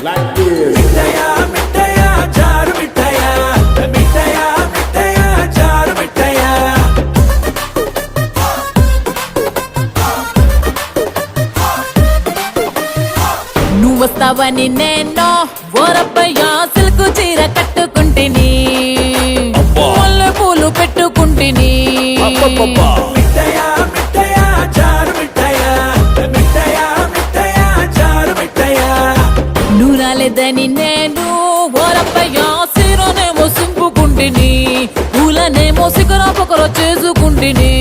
like this. మిఠాయా మిఠాయా చారు మిఠాయా మిఠాయా మిఠాయా చారు మిఠాయా నువ్వొస్తావని నేను ఓరబ్బయ్యా సిల్కు చీర కట్టుకుంటిని మల్లె పూలు పెట్టుకుంటిని మిఠాయా మిఠాయా చారు మిఠాయా మిఠాయా మిఠాయా చారు మిఠాయా నువ్వు రాలేదని నేను ఓరబ్బయ్యా సీరనేమో సింపుకుంటిని పూలనేమో సిగరా పొగర చేసుకుంటిని